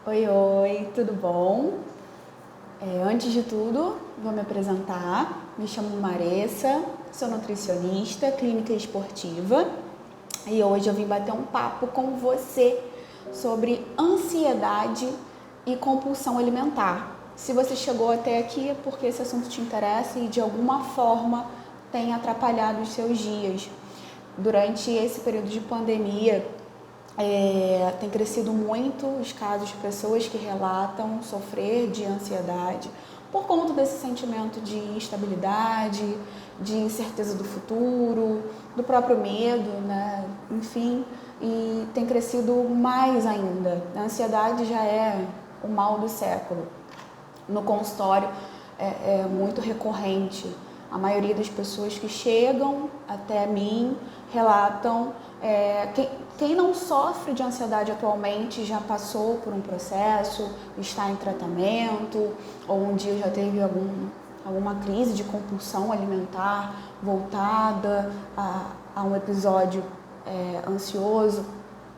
Oi, oi, tudo bom? Antes de tudo, vou me apresentar. Me chamo Maressa, sou nutricionista, clínica esportiva e hoje eu vim bater um papo com você sobre ansiedade e compulsão alimentar. Se você chegou até aqui é porque esse assunto te interessa e de alguma forma tem atrapalhado os seus dias. Durante esse período de pandemia, tem crescido muito os casos de pessoas que relatam sofrer de ansiedade por conta desse sentimento de instabilidade, de incerteza do futuro, do próprio medo, né? Enfim, e tem crescido mais ainda. A ansiedade já é o mal do século. No consultório é muito recorrente. A maioria das pessoas que chegam até mim relatam. Quem não sofre de ansiedade atualmente já passou por um processo, está em tratamento, ou um dia já teve alguma crise de compulsão alimentar voltada a um episódio ansioso.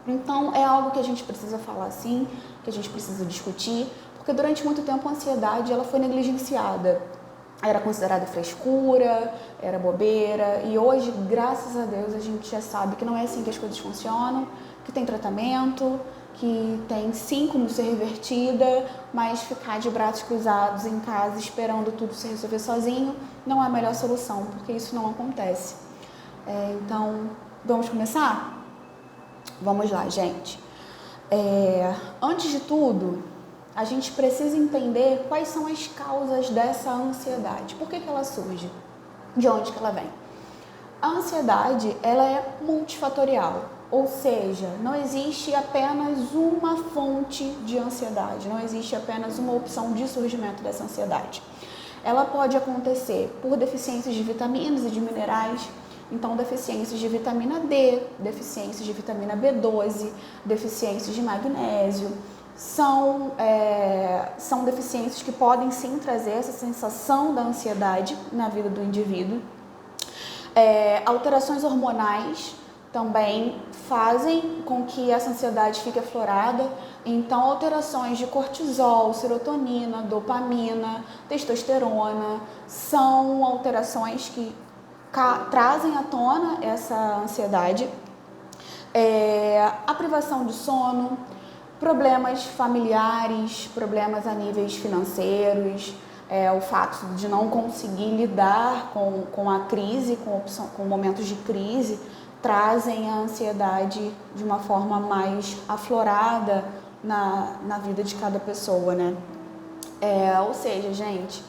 Então é algo que a gente precisa falar sim, que a gente precisa discutir, porque durante muito tempo a ansiedade ela foi negligenciada. Era considerada frescura, era bobeira, e hoje, graças a Deus, a gente já sabe que não é assim que as coisas funcionam, que tem tratamento, que tem sim como ser revertida, mas ficar de braços cruzados em casa esperando tudo se resolver sozinho não é a melhor solução, porque isso não acontece. Então, vamos começar? Vamos lá, gente. Antes de tudo, a gente precisa entender quais são as causas dessa ansiedade. Por que ela surge? De onde que ela vem? A ansiedade, ela é multifatorial, ou seja, não existe apenas uma fonte de ansiedade, não existe apenas uma opção de surgimento dessa ansiedade. Ela pode acontecer por deficiências de vitaminas e de minerais, então deficiências de vitamina D, deficiências de vitamina B12, deficiências de magnésio, são deficiências que podem sim trazer essa sensação da ansiedade na vida do indivíduo. Alterações hormonais também fazem com que essa ansiedade fique aflorada. Então, alterações de cortisol, serotonina, dopamina, testosterona são alterações que trazem à tona essa ansiedade. A privação de sono, problemas familiares, problemas a níveis financeiros, o fato de não conseguir lidar com a crise, com momentos de crise, trazem a ansiedade de uma forma mais aflorada na vida de cada pessoa, né? Ou seja, gente,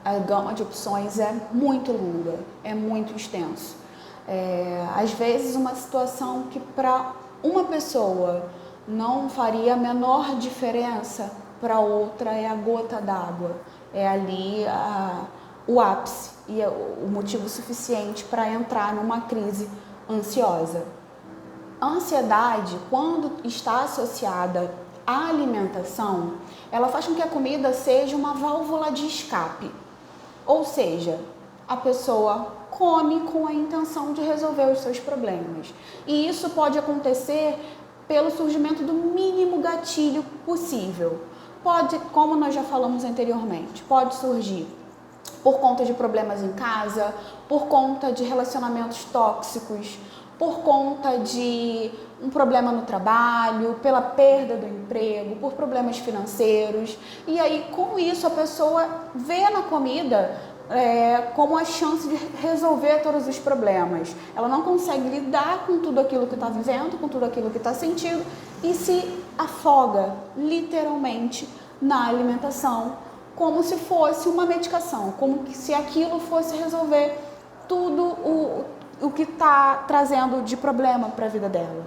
a gama de opções é muito longa, é muito extenso. Às vezes uma situação que para uma pessoa não faria a menor diferença, para outra é a gota d'água, é ali o ápice e é o motivo suficiente para entrar numa crise ansiosa. A ansiedade, quando está associada à alimentação, ela faz com que a comida seja uma válvula de escape, ou seja, a pessoa come com a intenção de resolver os seus problemas, e isso pode acontecer pelo surgimento do mínimo gatilho possível. Pode, como nós já falamos anteriormente, pode surgir por conta de problemas em casa, por conta de relacionamentos tóxicos, por conta de um problema no trabalho, pela perda do emprego, por problemas financeiros. E aí, com isso, a pessoa vê na comida como a chance de resolver todos os problemas. Ela não consegue lidar com tudo aquilo que está vivendo, com tudo aquilo que está sentindo e se afoga literalmente na alimentação, como se fosse uma medicação, como se aquilo fosse resolver tudo o que está trazendo de problema para a vida dela.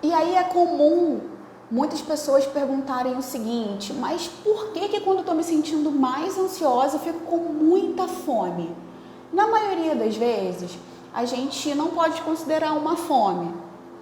E aí é comum muitas pessoas perguntarem o seguinte: mas por que quando eu estou me sentindo mais ansiosa eu fico com muita fome? Na maioria das vezes, a gente não pode considerar uma fome,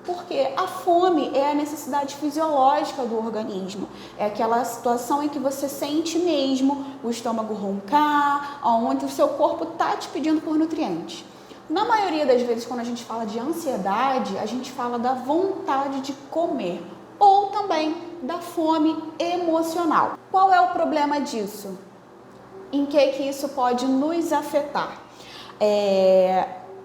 porque a fome é a necessidade fisiológica do organismo, é aquela situação em que você sente mesmo o estômago roncar, onde o seu corpo está te pedindo por nutrientes. Na maioria das vezes, quando a gente fala de ansiedade, a gente fala da vontade de comer, ou também da fome emocional. Qual é o problema disso? Em que isso pode nos afetar?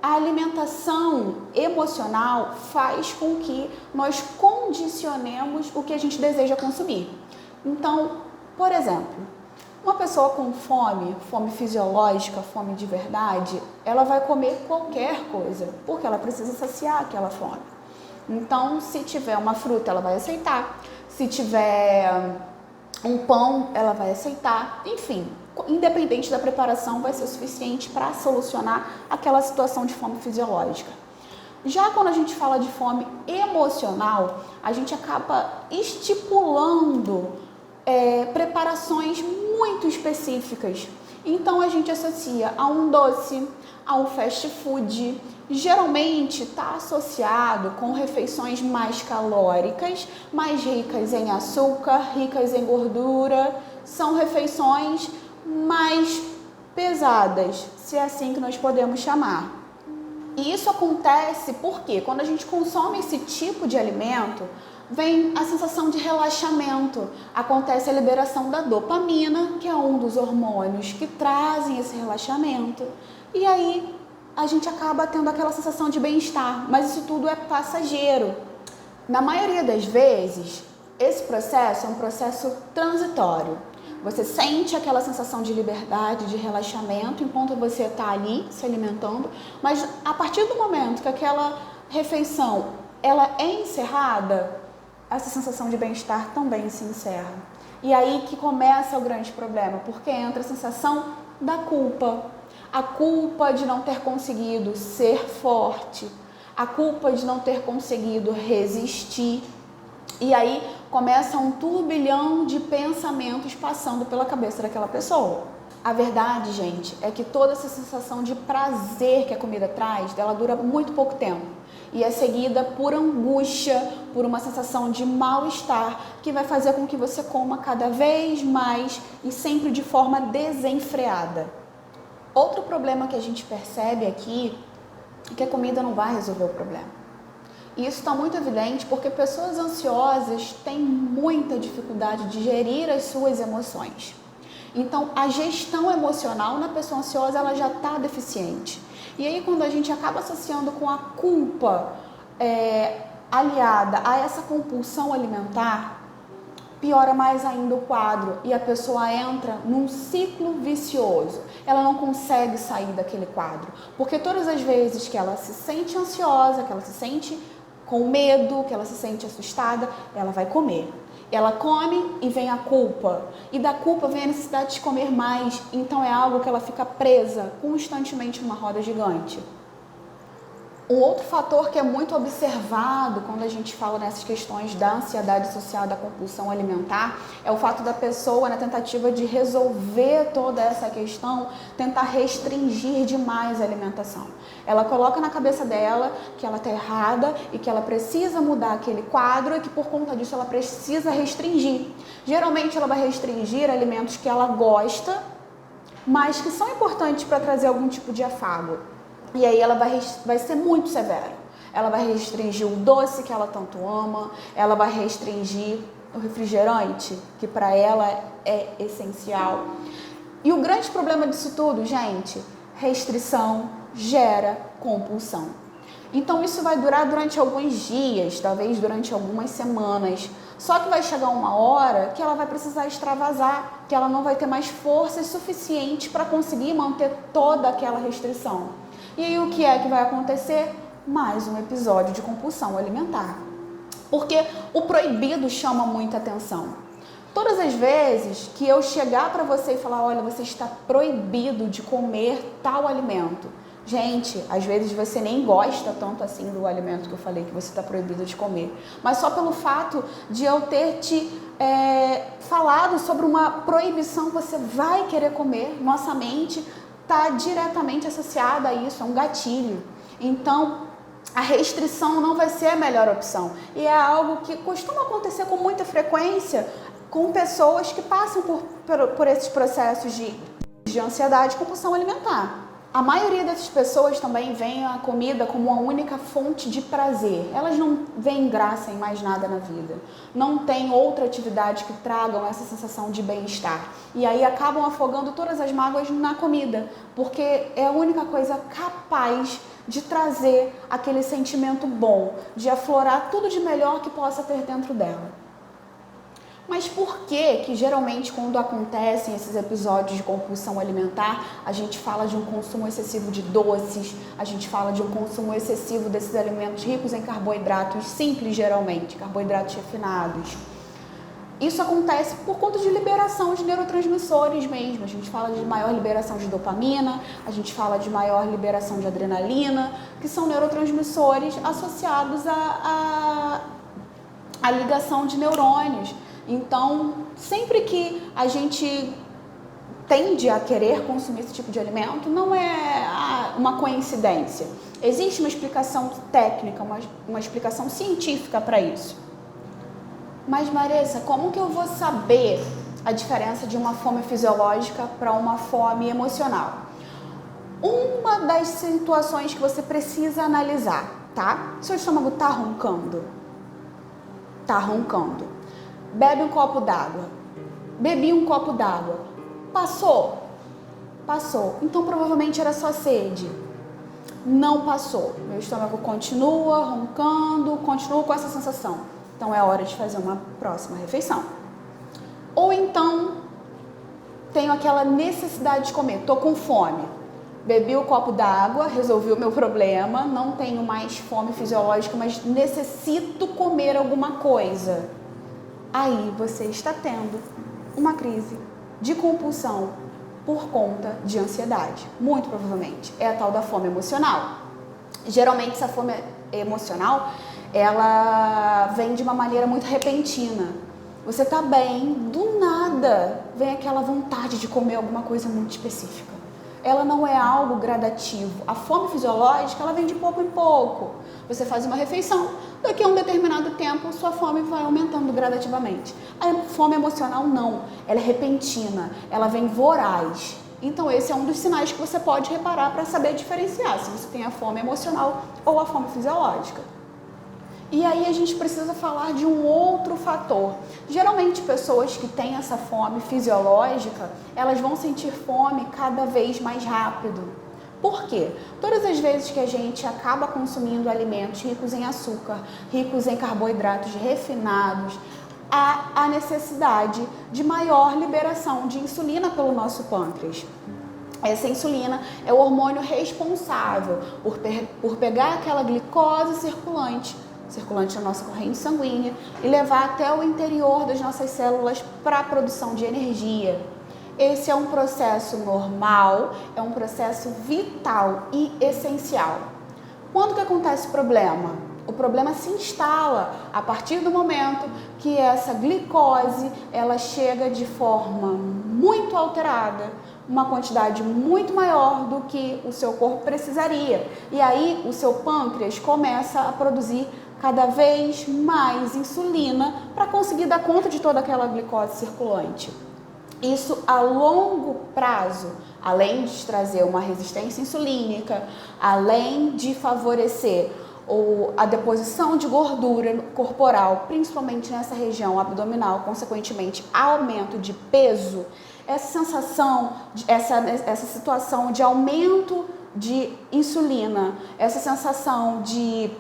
A alimentação emocional faz com que nós condicionemos o que a gente deseja consumir. Então, por exemplo, uma pessoa com fome, fome fisiológica, fome de verdade, ela vai comer qualquer coisa, porque ela precisa saciar aquela fome. Então, se tiver uma fruta, ela vai aceitar. Se tiver um pão, ela vai aceitar. Enfim, independente da preparação, vai ser o suficiente para solucionar aquela situação de fome fisiológica. Já quando a gente fala de fome emocional, a gente acaba estipulando preparações muito específicas. Então a gente associa a um doce, a um fast food. Geralmente está associado com refeições mais calóricas, mais ricas em açúcar, ricas em gordura. São refeições mais pesadas, se é assim que nós podemos chamar. E isso acontece porque quando a gente consome esse tipo de alimento, vem a sensação de relaxamento, acontece a liberação da dopamina, que é um dos hormônios que trazem esse relaxamento, e aí a gente acaba tendo aquela sensação de bem-estar, mas isso tudo é passageiro. Na maioria das vezes, esse processo é um processo transitório. Você sente aquela sensação de liberdade, de relaxamento, enquanto você está ali se alimentando, mas a partir do momento que aquela refeição ela é encerrada, essa sensação de bem-estar também se encerra. E aí que começa o grande problema, porque entra a sensação da culpa. A culpa de não ter conseguido ser forte, a culpa de não ter conseguido resistir. E aí começa um turbilhão de pensamentos passando pela cabeça daquela pessoa. A verdade, gente, é que toda essa sensação de prazer que a comida traz, ela dura muito pouco tempo. E é seguida por angústia, por uma sensação de mal-estar, que vai fazer com que você coma cada vez mais e sempre de forma desenfreada. Outro problema que a gente percebe aqui é que a comida não vai resolver o problema. E isso está muito evidente porque pessoas ansiosas têm muita dificuldade de gerir as suas emoções. Então, a gestão emocional na pessoa ansiosa ela já está deficiente. E aí, quando a gente acaba associando com a culpa aliada a essa compulsão alimentar, piora mais ainda o quadro e a pessoa entra num ciclo vicioso. Ela não consegue sair daquele quadro, porque todas as vezes que ela se sente ansiosa, que ela se sente com medo, que ela se sente assustada, ela vai comer. Ela come e vem a culpa. E da culpa vem a necessidade de comer mais. Então é algo que ela fica presa constantemente numa roda gigante. Um outro fator que é muito observado quando a gente fala nessas questões da ansiedade social, da compulsão alimentar, é o fato da pessoa, na tentativa de resolver toda essa questão, tentar restringir demais a alimentação. Ela coloca na cabeça dela que ela está errada e que ela precisa mudar aquele quadro e que por conta disso ela precisa restringir. Geralmente ela vai restringir alimentos que ela gosta, mas que são importantes para trazer algum tipo de afago. E aí ela vai ser muito severa. Ela vai restringir o doce que ela tanto ama, ela vai restringir o refrigerante, que para ela é essencial. E o grande problema disso tudo, gente, restrição gera compulsão. Então isso vai durar durante alguns dias, talvez durante algumas semanas. Só que vai chegar uma hora que ela vai precisar extravasar, que ela não vai ter mais forças suficientes para conseguir manter toda aquela restrição. E aí o que é que vai acontecer? Mais um episódio de compulsão alimentar. Porque o proibido chama muita atenção. Todas as vezes que eu chegar para você e falar, olha, você está proibido de comer tal alimento. Gente, às vezes você nem gosta tanto assim do alimento que eu falei que você está proibido de comer. Mas só pelo fato de eu ter te falado sobre uma proibição, você vai querer comer. Nossa mente está diretamente associada a isso, é um gatilho. Então, a restrição não vai ser a melhor opção. E é algo que costuma acontecer com muita frequência com pessoas que passam por esses processos de ansiedade e compulsão alimentar. A maioria dessas pessoas também veem a comida como uma única fonte de prazer. Elas não veem graça em mais nada na vida. Não tem outra atividade que tragam essa sensação de bem-estar. E aí acabam afogando todas as mágoas na comida, porque é a única coisa capaz de trazer aquele sentimento bom, de aflorar tudo de melhor que possa ter dentro dela. Mas por que geralmente quando acontecem esses episódios de compulsão alimentar, a gente fala de um consumo excessivo de doces, a gente fala de um consumo excessivo desses alimentos ricos em carboidratos simples geralmente, carboidratos refinados? Isso acontece por conta de liberação de neurotransmissores mesmo. A gente fala de maior liberação de dopamina, a gente fala de maior liberação de adrenalina, que são neurotransmissores associados à ligação de neurônios. Então, sempre que a gente tende a querer consumir esse tipo de alimento, não é uma coincidência. Existe uma explicação técnica, uma explicação científica para isso. Mas, Marissa, como que eu vou saber a diferença de uma fome fisiológica para uma fome emocional? Uma das situações que você precisa analisar, tá? Seu estômago tá roncando? Tá roncando. Bebe um copo d'água. Bebi um copo d'água. Passou? Passou. Então provavelmente era só sede. Não passou. Meu estômago continua roncando, continua com essa sensação. Então é hora de fazer uma próxima refeição. Ou então tenho aquela necessidade de comer. Tô com fome. Bebi o copo d'água, resolvi o meu problema, não tenho mais fome fisiológica, mas necessito comer alguma coisa. Aí você está tendo uma crise de compulsão por conta de ansiedade. Muito provavelmente. É a tal da fome emocional. Geralmente essa fome emocional, ela vem de uma maneira muito repentina. Você tá bem, do nada vem aquela vontade de comer alguma coisa muito específica. Ela não é algo gradativo. A fome fisiológica, ela vem de pouco em pouco. Você faz uma refeição, daqui a um determinado tempo, sua fome vai aumentando gradativamente. A fome emocional não, ela é repentina, ela vem voraz. Então esse é um dos sinais que você pode reparar para saber diferenciar se você tem a fome emocional ou a fome fisiológica. E aí a gente precisa falar de um outro fator. Geralmente pessoas que têm essa fome fisiológica, elas vão sentir fome cada vez mais rápido. Por quê? Todas as vezes que a gente acaba consumindo alimentos ricos em açúcar, ricos em carboidratos refinados, há a necessidade de maior liberação de insulina pelo nosso pâncreas. Essa insulina é o hormônio responsável por pegar aquela glicose circulante na nossa corrente sanguínea e levar até o interior das nossas células para a produção de energia. Esse é um processo normal, é um processo vital e essencial. Quando que acontece o problema? O problema se instala a partir do momento que essa glicose ela chega de forma muito alterada, uma quantidade muito maior do que o seu corpo precisaria. E aí o seu pâncreas começa a produzir cada vez mais insulina para conseguir dar conta de toda aquela glicose circulante. Isso a longo prazo, além de trazer uma resistência insulínica, além de favorecer a deposição de gordura corporal, principalmente nessa região abdominal, consequentemente aumento de peso, essa sensação, essa situação de aumento de insulina, essa sensação de...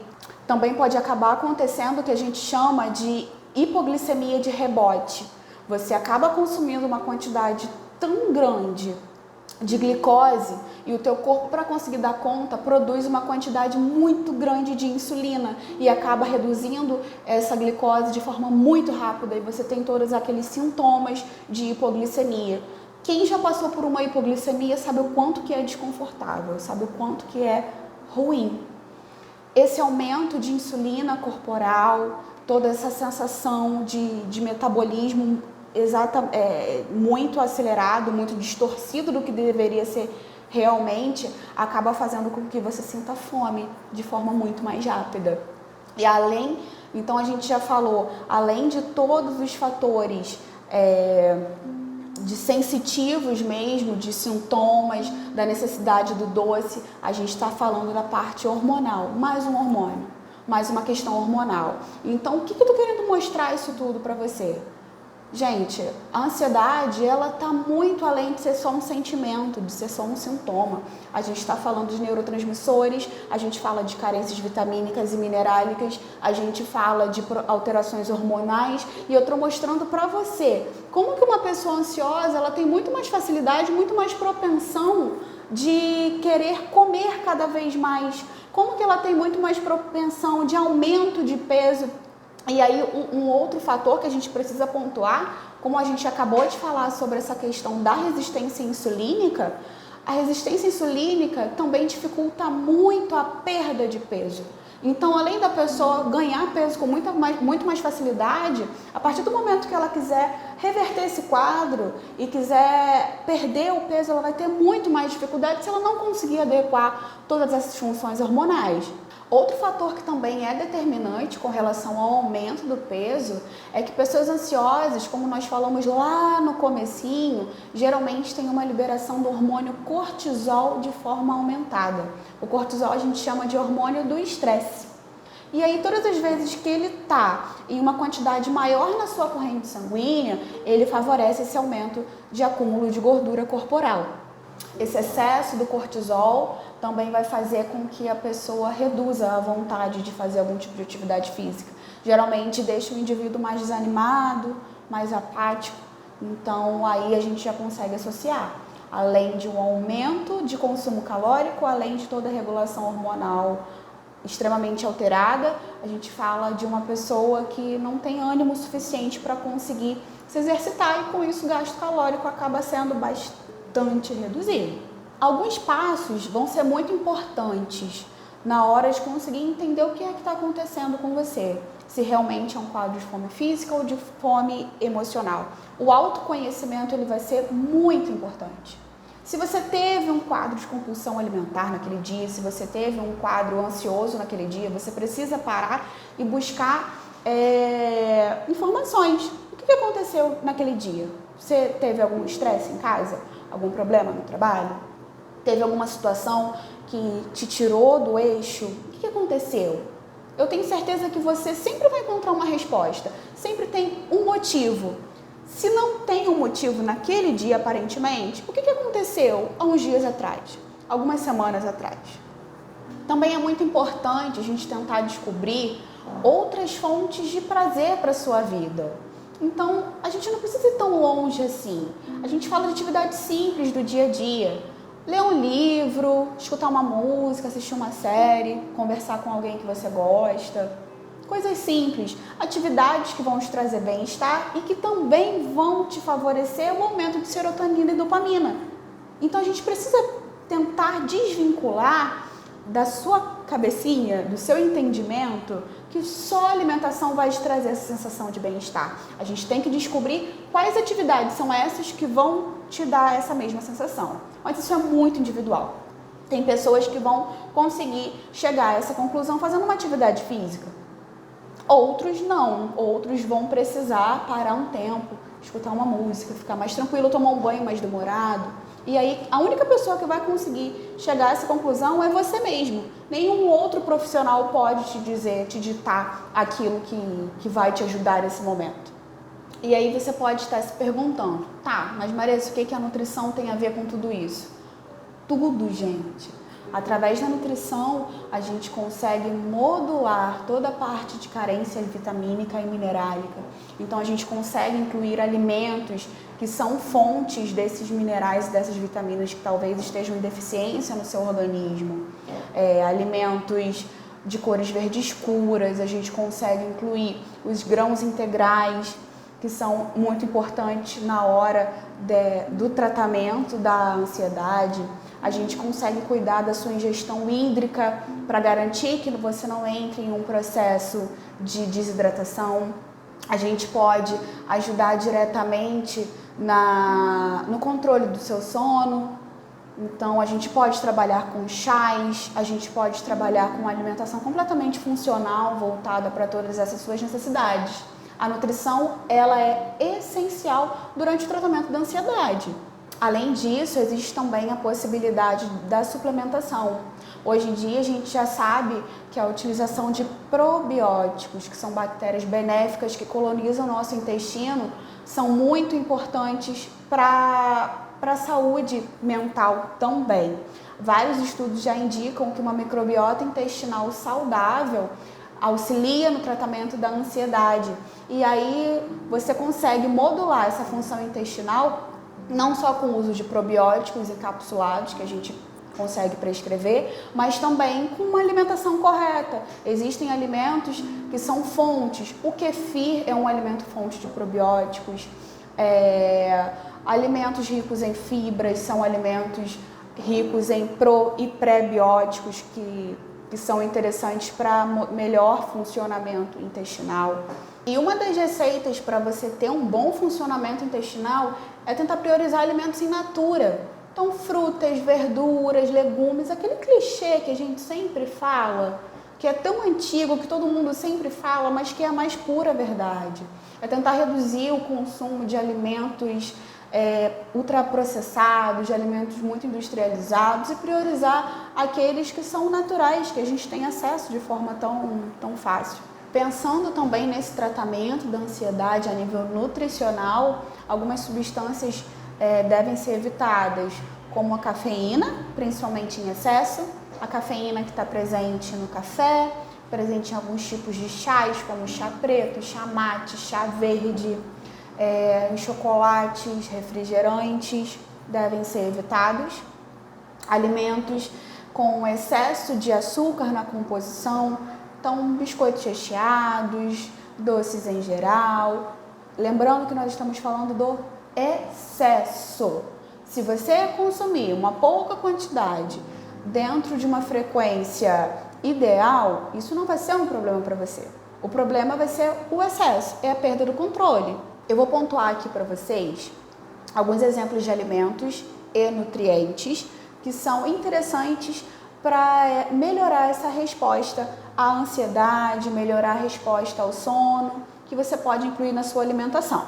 Também pode acabar acontecendo o que a gente chama de hipoglicemia de rebote. Você acaba consumindo uma quantidade tão grande de glicose e o teu corpo, para conseguir dar conta, produz uma quantidade muito grande de insulina e acaba reduzindo essa glicose de forma muito rápida e você tem todos aqueles sintomas de hipoglicemia. Quem já passou por uma hipoglicemia sabe o quanto que é desconfortável, sabe o quanto que é ruim. Esse aumento de insulina corporal, toda essa sensação de metabolismo muito acelerado, muito distorcido do que deveria ser realmente, acaba fazendo com que você sinta fome de forma muito mais rápida. E então a gente já falou, além de todos os fatores de sensitivos mesmo, de sintomas, da necessidade do doce, a gente está falando da parte hormonal, mais um hormônio, mais uma questão hormonal. Então, o que eu estou querendo mostrar isso tudo para você? Gente, a ansiedade, ela está muito além de ser só um sentimento, de ser só um sintoma. A gente está falando de neurotransmissores, a gente fala de carências vitamínicas e minerálicas, a gente fala de alterações hormonais, e eu estou mostrando para você como que uma pessoa ansiosa, ela tem muito mais facilidade, muito mais propensão de querer comer cada vez mais, como que ela tem muito mais propensão de aumento de peso. E aí um outro fator que a gente precisa pontuar, como a gente acabou de falar sobre essa questão da resistência insulínica, a resistência insulínica também dificulta muito a perda de peso. Então, além da pessoa ganhar peso com muito mais facilidade, a partir do momento que ela quiser reverter esse quadro e quiser perder o peso, ela vai ter muito mais dificuldade se ela não conseguir adequar todas essas funções hormonais. Outro fator que também é determinante com relação ao aumento do peso é que pessoas ansiosas, como nós falamos lá no comecinho, geralmente têm uma liberação do hormônio cortisol de forma aumentada. O cortisol a gente chama de hormônio do estresse. E aí, todas as vezes que ele está em uma quantidade maior na sua corrente sanguínea, ele favorece esse aumento de acúmulo de gordura corporal. Esse excesso do cortisol também vai fazer com que a pessoa reduza a vontade de fazer algum tipo de atividade física. Geralmente deixa o indivíduo mais desanimado, mais apático. Então aí a gente já consegue associar, além de um aumento de consumo calórico, além de toda a regulação hormonal extremamente alterada, a gente fala de uma pessoa que não tem ânimo suficiente para conseguir se exercitar, e com isso o gasto calórico acaba sendo bastante reduzido. Alguns passos vão ser muito importantes na hora de conseguir entender o que é que está acontecendo com você, se realmente é um quadro de fome física ou de fome emocional. O autoconhecimento ele vai ser muito importante. Se você teve um quadro de compulsão alimentar naquele dia, se você teve um quadro ansioso naquele dia, você precisa parar e buscar informações. O que aconteceu naquele dia? Você teve algum estresse em casa? Algum problema no trabalho? Teve alguma situação que te tirou do eixo? O que aconteceu? Eu tenho certeza que você sempre vai encontrar uma resposta. Sempre tem um motivo. Se não tem um motivo naquele dia, aparentemente, o que aconteceu há uns dias atrás? Algumas semanas atrás? Também é muito importante a gente tentar descobrir outras fontes de prazer para a sua vida. Então, a gente não precisa ir tão longe assim. A gente fala de atividades simples do dia a dia. Ler um livro, escutar uma música, assistir uma série, conversar com alguém que você gosta. Coisas simples, atividades que vão te trazer bem-estar e que também vão te favorecer o aumento de serotonina e dopamina. Então a gente precisa tentar desvincular da sua cabecinha, do seu entendimento, que só a alimentação vai te trazer essa sensação de bem-estar. A gente tem que descobrir quais atividades são essas que vão te dar essa mesma sensação. Mas isso é muito individual. Tem pessoas que vão conseguir chegar a essa conclusão fazendo uma atividade física. Outros não. Outros vão precisar parar um tempo, escutar uma música, ficar mais tranquilo, tomar um banho mais demorado. E aí, a única pessoa que vai conseguir chegar a essa conclusão é você mesmo. Nenhum outro profissional pode te dizer, te ditar aquilo que vai te ajudar nesse momento. E aí você pode estar se perguntando, tá, mas Marisa, o que a nutrição tem a ver com tudo isso? Tudo, gente. Através da nutrição, a gente consegue modular toda a parte de carência vitamínica e minerálica. Então, a gente consegue incluir alimentos que são fontes desses minerais e dessas vitaminas que talvez estejam em deficiência no seu organismo. Alimentos de cores verdes escuras, a gente consegue incluir os grãos integrais, que são muito importantes na hora do tratamento da ansiedade. A gente consegue cuidar da sua ingestão hídrica para garantir que você não entre em um processo de desidratação. A gente pode ajudar diretamente no controle do seu sono. Então, a gente pode trabalhar com chás, a gente pode trabalhar com uma alimentação completamente funcional, voltada para todas essas suas necessidades. A nutrição, ela é essencial durante o tratamento da ansiedade. Além disso, existe também a possibilidade da suplementação. Hoje em dia, a gente já sabe que a utilização de probióticos, que são bactérias benéficas que colonizam o nosso intestino, são muito importantes para a saúde mental também. Vários estudos já indicam que uma microbiota intestinal saudável auxilia no tratamento da ansiedade. E aí você consegue modular essa função intestinal não só com o uso de probióticos encapsulados, que a gente consegue prescrever, mas também com uma alimentação correta. Existem alimentos que são fontes. O kefir é um alimento fonte de probióticos. Alimentos ricos em fibras são alimentos ricos em pro e pré-bióticos que são interessantes para melhor funcionamento intestinal. E uma das receitas para você ter um bom funcionamento intestinal é tentar priorizar alimentos in natura. Então, frutas, verduras, legumes, aquele clichê que a gente sempre fala, que é tão antigo, que todo mundo sempre fala, mas que é a mais pura verdade. É tentar reduzir o consumo de alimentos ultraprocessados, de alimentos muito industrializados e priorizar aqueles que são naturais, que a gente tem acesso de forma tão fácil. Pensando também nesse tratamento da ansiedade a nível nutricional, algumas substâncias devem ser evitadas, como a cafeína, principalmente em excesso, a cafeína que está presente no café, presente em alguns tipos de chás, como chá preto, chá mate, chá verde, chocolates, refrigerantes, devem ser evitados. Alimentos com excesso de açúcar na composição, então biscoitos recheados, doces em geral. Lembrando que nós estamos falando do excesso. Se você consumir uma pouca quantidade dentro de uma frequência ideal, isso não vai ser um problema para você. O problema vai ser o excesso, é a perda do controle. Eu vou pontuar aqui para vocês alguns exemplos de alimentos e nutrientes que são interessantes para melhorar essa resposta à ansiedade, melhorar a resposta ao sono, que você pode incluir na sua alimentação,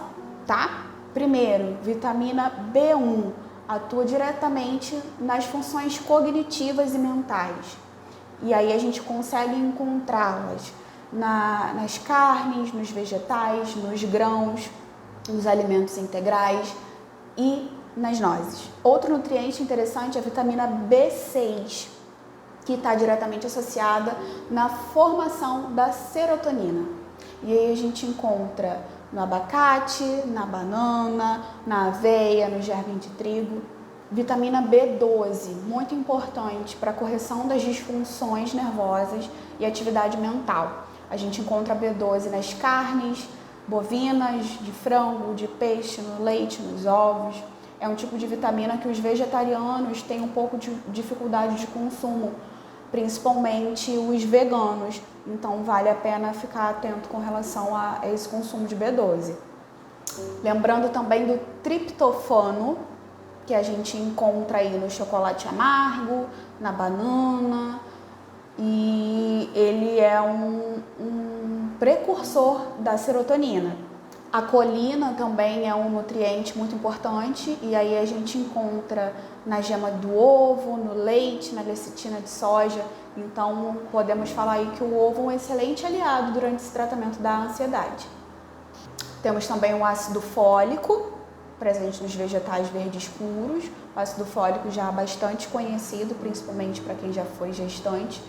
tá? Primeiro, vitamina B1 atua diretamente nas funções cognitivas e mentais. E aí a gente consegue encontrá-las nas carnes, nos vegetais, nos grãos, nos alimentos integrais e nas nozes. Outro nutriente interessante é a vitamina B6, que está diretamente associada na formação da serotonina. E aí a gente encontra no abacate, na banana, na aveia, no germe de trigo. Vitamina B12, muito importante para a correção das disfunções nervosas e atividade mental. A gente encontra B12 nas carnes bovinas, de frango, de peixe, no leite, nos ovos. É um tipo de vitamina que os vegetarianos têm um pouco de dificuldade de consumo, principalmente os veganos. Então vale a pena ficar atento com relação a esse consumo de B12. Lembrando também do triptofano, que a gente encontra aí no chocolate amargo, na banana, e ele é um precursor da serotonina. A colina também é um nutriente muito importante e aí a gente encontra na gema do ovo, no leite, na lecitina de soja. Então podemos falar aí que o ovo é um excelente aliado durante esse tratamento da ansiedade. Temos também o ácido fólico, presente nos vegetais verdes escuros. O ácido fólico já é bastante conhecido, principalmente para quem já foi gestante,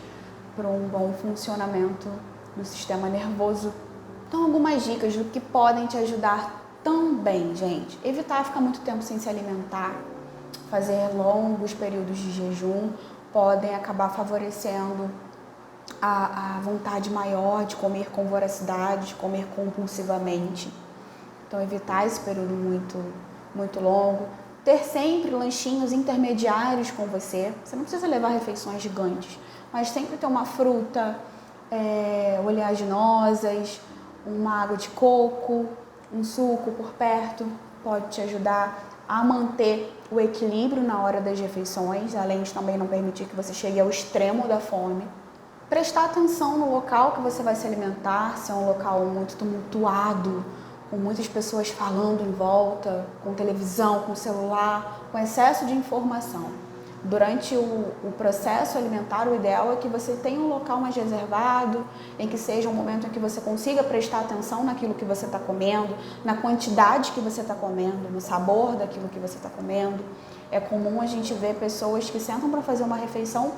para um bom funcionamento do sistema nervoso. Então, algumas dicas do que podem te ajudar também, gente. Evitar ficar muito tempo sem se alimentar, fazer longos períodos de jejum, podem acabar favorecendo a vontade maior de comer com voracidade, de comer compulsivamente. Então, evitar esse período muito longo. Ter sempre lanchinhos intermediários com você. Você não precisa levar refeições gigantes, mas sempre ter uma fruta, oleaginosas, uma água de coco, um suco por perto, pode te ajudar a manter o equilíbrio na hora das refeições, além de também não permitir que você chegue ao extremo da fome. prestar atenção no local que você vai se alimentar, se é um local muito tumultuado, com muitas pessoas falando em volta, com televisão, com celular, com excesso de informação. Durante o processo alimentar, o ideal é que você tenha um local mais reservado, em que seja um momento em que você consiga prestar atenção naquilo que você está comendo, na quantidade que você está comendo, no sabor daquilo que você está comendo. É comum a gente ver pessoas que sentam para fazer uma refeição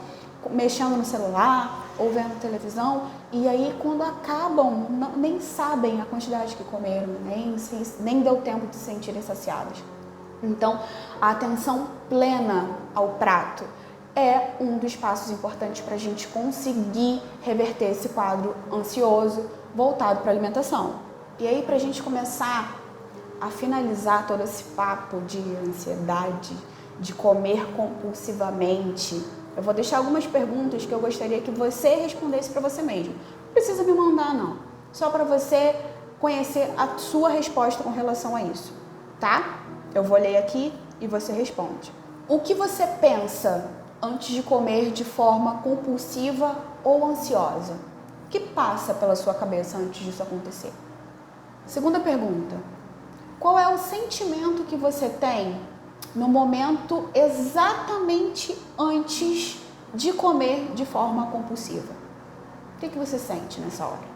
mexendo no celular ou vendo televisão, e aí quando acabam, nem sabem a quantidade que comeram, nem deu tempo de se sentirem saciadas. Então, a atenção plena ao prato é um dos passos importantes para a gente conseguir reverter esse quadro ansioso voltado para a alimentação. E aí, para a gente começar a finalizar todo esse papo de ansiedade, de comer compulsivamente, eu vou deixar algumas perguntas que eu gostaria que você respondesse para você mesmo. Não precisa me mandar, não. Só para você conhecer a sua resposta com relação a isso, tá? Eu vou ler aqui e você responde. O que você pensa antes de comer de forma compulsiva ou ansiosa? O que passa pela sua cabeça antes disso acontecer? Segunda pergunta. Qual é o sentimento que você tem no momento exatamente antes de comer de forma compulsiva? O que você sente nessa hora?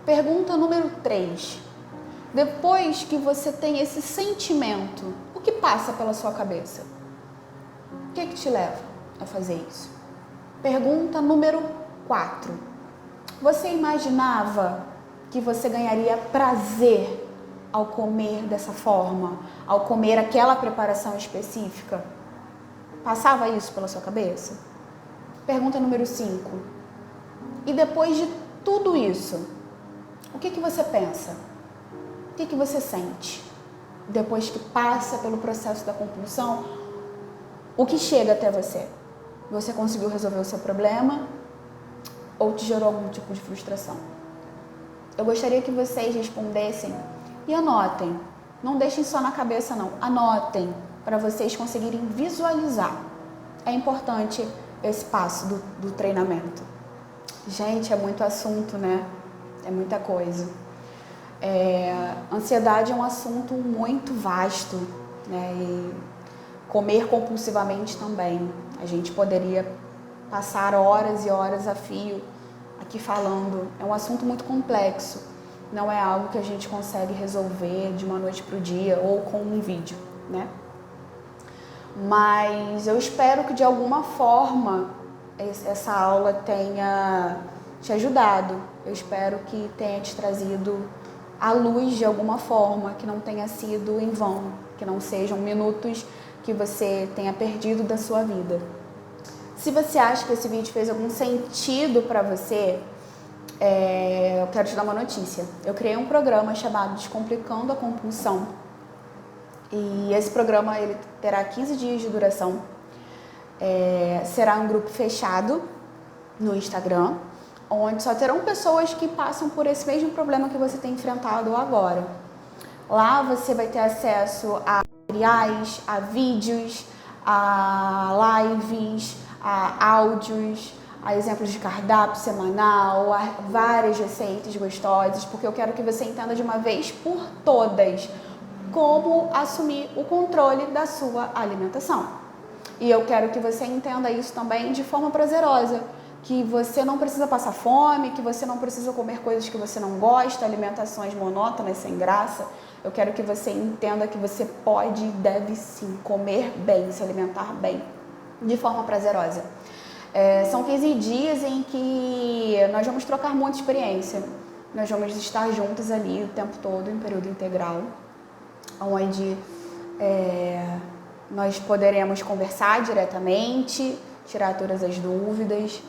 Pergunta número 3. Depois que você tem esse sentimento, o que passa pela sua cabeça? O que te leva a fazer isso? Pergunta número 4. Você imaginava que você ganharia prazer ao comer dessa forma, ao comer aquela preparação específica? Passava isso pela sua cabeça? Pergunta número 5. E depois de tudo isso, o que você pensa? O que você sente? Depois que passa pelo processo da compulsão, o que chega até você? Você conseguiu resolver o seu problema ou te gerou algum tipo de frustração? Eu gostaria que vocês respondessem e anotem. Não deixem só na cabeça, não. Anotem para vocês conseguirem visualizar. É importante esse passo do treinamento. Gente, é muito assunto, né? É muita coisa. Ansiedade é um assunto muito vasto, né? E comer compulsivamente também. A gente poderia passar horas e horas a fio aqui falando. É um assunto muito complexo. Não é algo que a gente consegue resolver de uma noite para o dia ou com um vídeo, né? Mas eu espero que de alguma forma essa aula tenha te ajudado. Eu espero que tenha te trazido à luz de alguma forma, que não tenha sido em vão, que não sejam minutos que você tenha perdido da sua vida. Se você acha que esse vídeo fez algum sentido para você, eu quero te dar uma notícia. Eu criei um programa chamado Descomplicando a Compulsão. E esse programa ele terá 15 dias de duração. Será um grupo fechado no Instagram, onde só terão pessoas que passam por esse mesmo problema que você tem enfrentado agora. Lá você vai ter acesso a materiais, a vídeos, a lives, a áudios, a exemplos de cardápio semanal, a várias receitas gostosas, porque eu quero que você entenda de uma vez por todas como assumir o controle da sua alimentação. E eu quero que você entenda isso também de forma prazerosa, que você não precisa passar fome, que você não precisa comer coisas que você não gosta, alimentações monótonas, sem graça. Eu quero que você entenda que você pode e deve sim comer bem, se alimentar bem, de forma prazerosa. São 15 dias em que nós vamos trocar muita experiência. Nós vamos estar juntos ali o tempo todo, em período integral, onde nós poderemos conversar diretamente, tirar todas as dúvidas.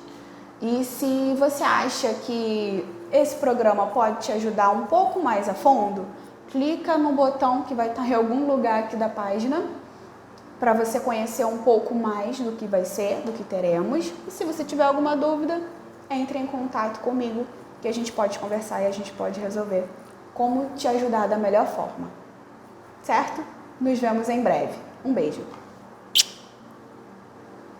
E se você acha que esse programa pode te ajudar um pouco mais a fundo, clica no botão que vai estar em algum lugar aqui da página para você conhecer um pouco mais do que vai ser, do que teremos. E se você tiver alguma dúvida, entre em contato comigo que a gente pode conversar e a gente pode resolver como te ajudar da melhor forma. Certo? Nos vemos em breve. Um beijo!